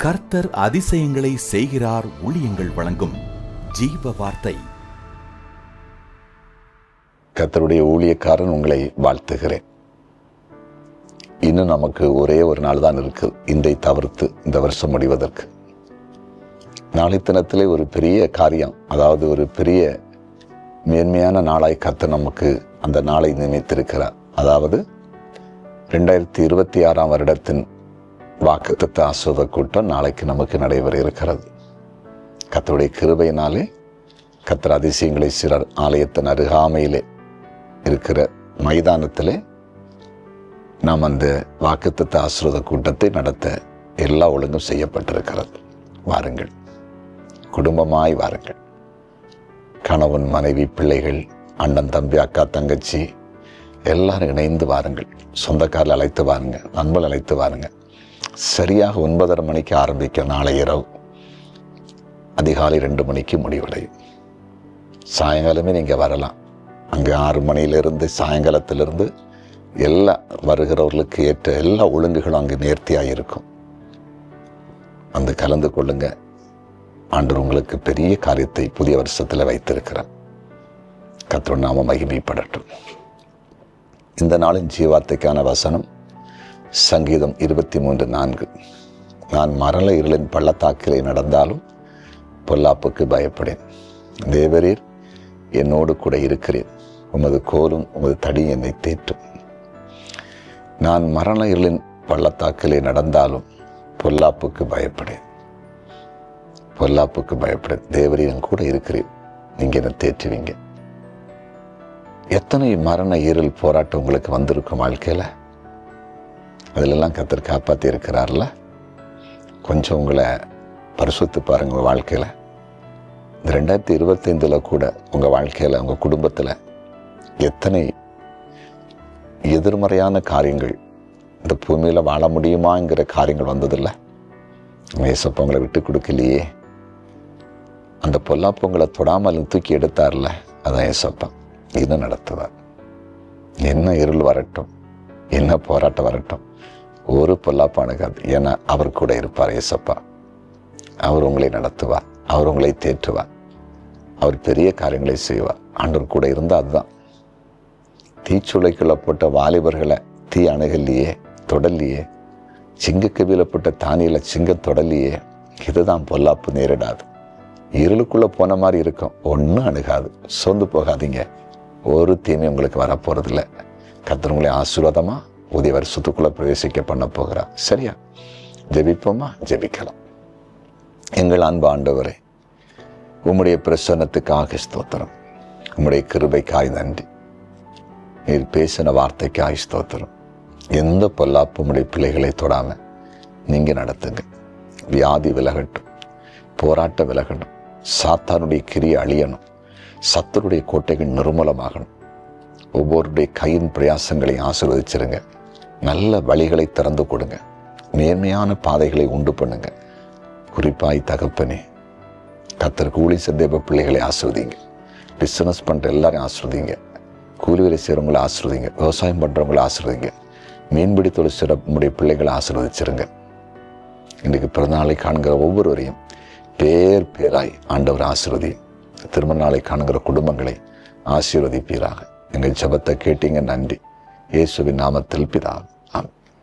கர்த்தர் அதிசயங்களை செய்கிறார். ஊழியங்கள் வழங்கும் ஜீவ வார்த்தை. கர்த்தருடைய ஊழியக்காரன் உங்களை வாழ்த்துகிறேன். இன்னும் நமக்கு ஒரே ஒரு நாள் தான் இருக்கு, இன்றை தவிர்த்து இந்த வருஷம் முடிவதற்கு. நாளை தினத்திலே ஒரு பெரிய காரியம், அதாவது ஒரு பெரிய மேன்மையான நாளாய் கர்த்தர் நமக்கு அந்த நாளை நியமித்திருக்கிறார். அதாவது 2026 வருடத்தின் வாக்குத்தத்த ஆசீர்வாத கூட்டம் நாளைக்கு நமக்கு நடைபெற இருக்கிறது. கர்த்தருடைய கிருபையினாலே கர்த்தர் அதிசயங்களை சிலர் ஆலயத்தின் அருகாமையிலே இருக்கிற மைதானத்திலே நாம் அந்த வாக்குத்தத்த ஆசீர்வாத கூட்டத்தை நடத்த எல்லா ஒழுங்கும் செய்யப்பட்டிருக்கிறது. வாருங்கள், குடும்பமாய் வாருங்கள். கணவன், மனைவி, பிள்ளைகள், அண்ணன், தம்பி, அக்கா, தங்கச்சி எல்லாரும் இணைந்து வாருங்கள். சொந்தக்காரில் அழைத்து வாருங்க, நண்பர்கள் அழைத்து வாருங்க. சரியாக 9:30 மணிக்கு ஆரம்பிக்கும். நாளை இரவு அதிகாலை 2 மணிக்கு முடிவடையும். சாயங்காலமே நீங்கள் வரலாம். அங்கே 6 மணியிலிருந்து சாயங்காலத்திலிருந்து எல்லா வருகிறவர்களுக்கு ஏற்ற எல்லா ஒழுங்குகளும் அங்கு நேர்த்தியாக இருக்கும். வந்து கலந்து கொள்ளுங்க. ஆண்டவர் உங்களுக்கு பெரிய காரியத்தை புதிய வருஷத்தில் வைத்திருக்கிறார். கர்த்தர் நாம மகிமைப்படட்டும். இந்த நாளின் ஜீவார்த்தைக்கான வசனம் சங்கீதம் 23:4. நான் மரண இருளின் பள்ளத்தாக்கிலே நடந்தாலும் பொல்லாப்புக்கு பயப்படேன். தேவரீர் என்னோடு கூட இருக்கிறேன். உமது கோலும் உமது தடி என்னை தேற்றும். நான் மரண இருளின் பள்ளத்தாக்கிலே நடந்தாலும் பொல்லாப்புக்கு பயப்படேன். பொல்லாப்புக்கு பயப்படேன். தேவரீர் என் கூட இருக்கிறேன். நீங்க என்னை தேற்றுவீங்க. எத்தனை மரண இருள் போராட்டம் உங்களுக்கு வந்திருக்கும் வாழ்க்கையில. அதிலெல்லாம் கர்த்தர் காப்பாற்றி இருக்கிறார்ல. கொஞ்சம் உங்களை பரிசுத்து பாருங்க. உங்கள் வாழ்க்கையில் இந்த 2025 கூட உங்கள் வாழ்க்கையில், உங்கள் குடும்பத்தில் எத்தனை எதிர்மறையான காரியங்கள், இந்த பூமியில் வாழ முடியுமாங்கிற காரியங்கள் வந்ததில்லை. ஏசப்பா உங்களை விட்டு கொடுக்கலையே. அந்த பொல்லாப்பு உங்களை தொடாமல் தூக்கி எடுத்தார்ல, அதான் ஏசப்பா இன்னும் நடத்துவார். என்ன இருள் வரட்டும், என்ன போராட்டம் வரட்டும், ஒரு பொல்லாப்பு அணுகாது. ஏன்னா அவர் கூட இருப்பார் ஏசப்பா. அவர் உங்களை நடத்துவார், அவர் உங்களை தேற்றுவார், அவர் பெரிய காரியங்களை செய்வார். ஆண்டவர் கூட இருந்தால் அதுதான். தீச்சுளைக்குள்ள போட்ட வாலிபர்களை தீ அணுகல்லையே, தொடல்லையே. சிங்கக்கவியில போட்ட தானியில சிங்கம் தொடல்லையே. இதுதான் பொல்லாப்பு நேரிடாது. இருளுக்குள்ள போன மாதிரி இருக்கும், ஒன்றும் அணுகாது. சோர்ந்து போகாதீங்க. ஒரு தீமை உங்களுக்கு வரப்போறதில்லை. கர்த்தர் உங்களை ஆசீர்வாதமா புதிய வருஷத்துக்குள்ள பிரவேசிக்க பண்ண போகிறார். சரியா? ஜெபிப்போமா? ஜெபிக்கலாம். எங்கள் அன்பு ஆண்டவரே, உம்முடைய பிரசன்னத்துக்காக ஸ்தோத்திரம். உம்முடைய கிருபைக்காய் நன்றி. நீர் பேசின வார்த்தைக்காய் ஸ்தோத்திரம். எந்த பொல்லாப்பு உம்முடைய பிள்ளைகளை தொடாம நீங்க நடத்துங்க. வியாதி விலகட்டும், போராட்டம் விலகணும், சாத்தானுடைய கிரியை அழியணும், சத்துருடைய கோட்டைகள் நிர்மூலமாகணும். ஒவ்வொருடைய கையின் பிரயாசங்களை ஆசீர்வதிச்சிருங்க. நல்ல வழிகளை திறந்து கொடுங்க. நேர்மையான பாதைகளை உண்டு பண்ணுங்க. குறிப்பாய் தகப்பனே, கர்த்தருக்கு ஊழி தேவ பிள்ளைகளை ஆசீர்வதிங்க. பிஸ்னஸ் பண்ற எல்லாரையும் ஆசீர்வதிங்க. கூலி வேலை செய்கிறவங்களை ஆசீர்வதிங்க. விவசாயம் பண்றவங்களை ஆசீர்வதிங்க. மீன்பிடி தொழில் செய்கிற நம்முடைய பிள்ளைகளை ஆசீர்வதிச்சிருங்க. இன்றைக்கு பிறந்தநாளை காண்கிற ஒவ்வொருவரையும் பேர் பேராய் ஆண்டவர் ஆசீர்வதியும். திருமண நாளை காணுகிற குடும்பங்களை ஆசீர்வதிப்பீராக. எங்கள் ஜெபத்தை கேட்டீங்க. நன்றி. இயேசுவின் நாமத்தில் பிதாவே.